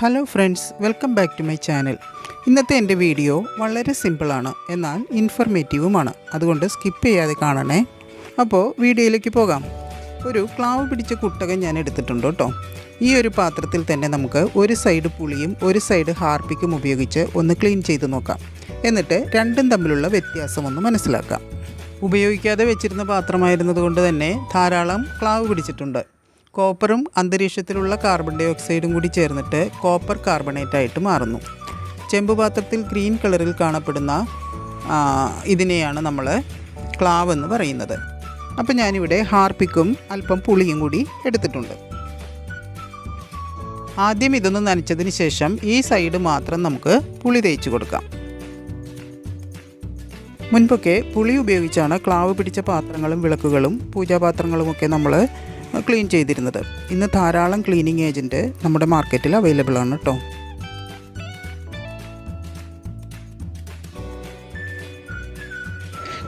Hello friends, welcome back to my channel. ഇന്നത്തെ എൻ്റെ video വളരെ സിമ്പിളാണ്, എന്നാൽ ഇൻഫർമേറ്റീവുമാണ്. അതുകൊണ്ട് സ്കിപ്പ് ചെയ്യാതെ കാണണേ. അപ്പോൾ വീഡിയോയിലേക്ക് പോകാം. ഒരു ക്ലാവ് പിടിച്ച കുട്ടകൻ ഞാൻ എടുത്തിട്ടുണ്ട് കേട്ടോ. ഈ ഒരു പാത്രത്തിൽ തന്നെ നമുക്ക് ഒരു സൈഡ് പുളിയും ഒരു സൈഡ് ഹാർപ്പിക്കും ഉപയോഗിച്ച് ഒന്ന് ക്ലീൻ ചെയ്ത് നോക്കാം. എന്നിട്ട് രണ്ടും തമ്മിലുള്ള വ്യത്യാസം ഒന്ന് മനസ്സിലാക്കാം. ഉപയോഗിക്കാതെ വെച്ചിരുന്ന പാത്രമായിരുന്നതുകൊണ്ട് തന്നെ ധാരാളം ക്ലാവ് പിടിച്ചിട്ടുണ്ട്. കോപ്പറും അന്തരീക്ഷത്തിലുള്ള കാർബൺ ഡൈ ഓക്സൈഡും കൂടി ചേർന്നിട്ട് കോപ്പർ കാർബണേറ്റായിട്ട് മാറുന്നു. ചെമ്പ് പാത്രത്തിൽ ഗ്രീൻ കളറിൽ കാണപ്പെടുന്ന ഇതിനെയാണ് നമ്മൾ ക്ലാവ് എന്ന് പറയുന്നത്. അപ്പോൾ ഞാനിവിടെ ഹാർപ്പിക്കും അല്പം പുളിയും കൂടി എടുത്തിട്ടുണ്ട്. ആദ്യം ഇതൊന്ന് നനച്ചതിന് ശേഷം ഈ സൈഡ് മാത്രം നമുക്ക് പുളി തേച്ച് കൊടുക്കാം. മുൻപൊക്കെ പുളി ഉപയോഗിച്ചാണ് ക്ലാവ് പിടിച്ച പാത്രങ്ങളും വിളക്കുകളും പൂജാപാത്രങ്ങളുമൊക്കെ നമ്മൾ ക്ലീൻ ചെയ്തിരുന്നത്. ഇന്ന് ധാരാളം ക്ലീനിങ് ഏജൻറ്റ് നമ്മുടെ മാർക്കറ്റിൽ അവൈലബിൾ ആണ് കേട്ടോ.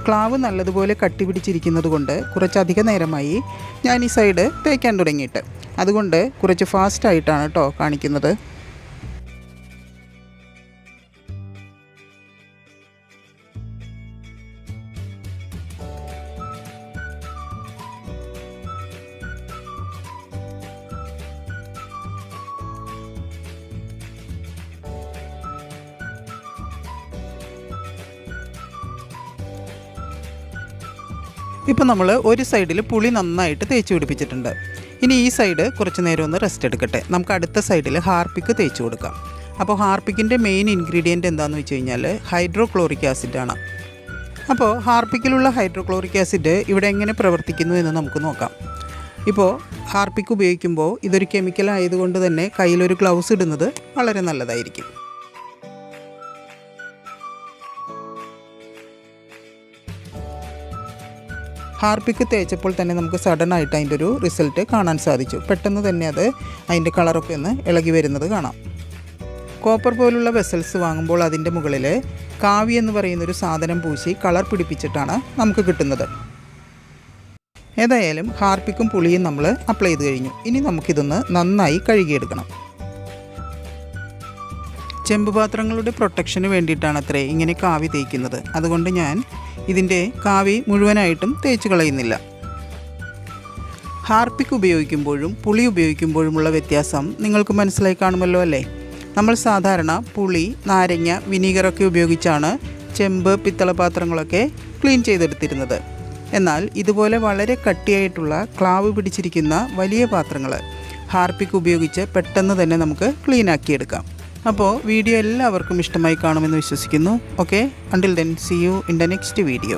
ക്ലാവ് നല്ലതുപോലെ കട്ടി പിടിച്ചിരിക്കുന്നത് കൊണ്ട് കുറച്ചധിക നേരമായി ഞാൻ ഈ സൈഡ് തേക്കാൻ തുടങ്ങിയിട്ട്. അതുകൊണ്ട് കുറച്ച് ഫാസ്റ്റായിട്ടാണ് കേട്ടോ കാണിക്കുന്നത്. ഇപ്പോൾ നമ്മൾ ഒരു സൈഡിൽ പുളി നന്നായിട്ട് തേച്ച് പിടിപ്പിച്ചിട്ടുണ്ട്. ഇനി ഈ സൈഡ് കുറച്ച് നേരം ഒന്ന് റെസ്റ്റ് എടുക്കട്ടെ. നമുക്ക് അടുത്ത സൈഡിൽ ഹാർപ്പിക്ക് തേച്ച് കൊടുക്കാം. അപ്പോൾ ഹാർപ്പിക്കിൻ്റെ മെയിൻ ഇൻഗ്രീഡിയൻറ്റ് എന്താണെന്ന് വെച്ച് കഴിഞ്ഞാൽ ഹൈഡ്രോക്ലോറിക് ആസിഡാണ്. അപ്പോൾ ഹാർപ്പിക്കിലുള്ള ഹൈഡ്രോക്ലോറിക് ആസിഡ് ഇവിടെ എങ്ങനെ പ്രവർത്തിക്കുന്നു എന്ന് നമുക്ക് നോക്കാം. ഇപ്പോൾ ഹാർപ്പിക്ക് ഉപയോഗിക്കുമ്പോൾ ഇതൊരു കെമിക്കൽ ആയതുകൊണ്ട് തന്നെ കയ്യിലൊരു ഗ്ലൗസ് ഇടുന്നത് വളരെ നല്ലതായിരിക്കും. ഹാർപ്പിക്ക് തേച്ചപ്പോൾ തന്നെ നമുക്ക് സഡനായിട്ട് അതിൻ്റെ ഒരു റിസൾട്ട് കാണാൻ സാധിച്ചു. പെട്ടെന്ന് തന്നെ അത് അതിൻ്റെ കളറൊക്കെ ഒന്ന് ഇളകി വരുന്നത് കാണാം. കോപ്പർ പോലുള്ള വെസൽസ് വാങ്ങുമ്പോൾ അതിൻ്റെ മുകളിൽ കാവി എന്ന് പറയുന്നൊരു സാധനം പൂശി കളർ പിടിപ്പിച്ചിട്ടാണ് നമുക്ക് കിട്ടുന്നത്. ഏതായാലും ഹാർപ്പിക്കും പുളിയും നമ്മൾ അപ്ലൈ ചെയ്ത് കഴിഞ്ഞു. ഇനി നമുക്കിതൊന്ന് നന്നായി കഴുകിയെടുക്കണം. ചെമ്പ് പാത്രങ്ങളുടെ പ്രൊട്ടക്ഷന് വേണ്ടിയിട്ടാണ് അത്രേ ഇങ്ങനെ കാവി തേക്കുന്നത്. അതുകൊണ്ട് ഞാൻ ഇതിൻ്റെ കാവി മുഴുവനായിട്ടും തേച്ച് കളയുന്നില്ല. ഹാർപ്പിക്ക് ഉപയോഗിക്കുമ്പോഴും പുളി ഉപയോഗിക്കുമ്പോഴുമുള്ള വ്യത്യാസം നിങ്ങൾക്ക് മനസ്സിലായി കാണുമല്ലോ അല്ലേ? നമ്മൾ സാധാരണ പുളി, നാരങ്ങ, വിനീഗറൊക്കെ ഉപയോഗിച്ചാണ് ചെമ്പ്, പിത്തള പാത്രങ്ങളൊക്കെ ക്ലീൻ ചെയ്തെടുത്തിരുന്നത്. എന്നാൽ ഇതുപോലെ വളരെ കട്ടിയായിട്ടുള്ള ക്ലാവ് പിടിച്ചിരിക്കുന്ന വലിയ പാത്രങ്ങൾ ഹാർപ്പിക്ക് ഉപയോഗിച്ച് പെട്ടെന്ന് തന്നെ നമുക്ക് ക്ലീൻ ആക്കിയെടുക്കാം. അപ്പോൾ വീഡിയോ എല്ലാവർക്കും ഇഷ്ടമായി കാണുമെന്ന് വിശ്വസിക്കുന്നു. Okay, until then see you in the next video.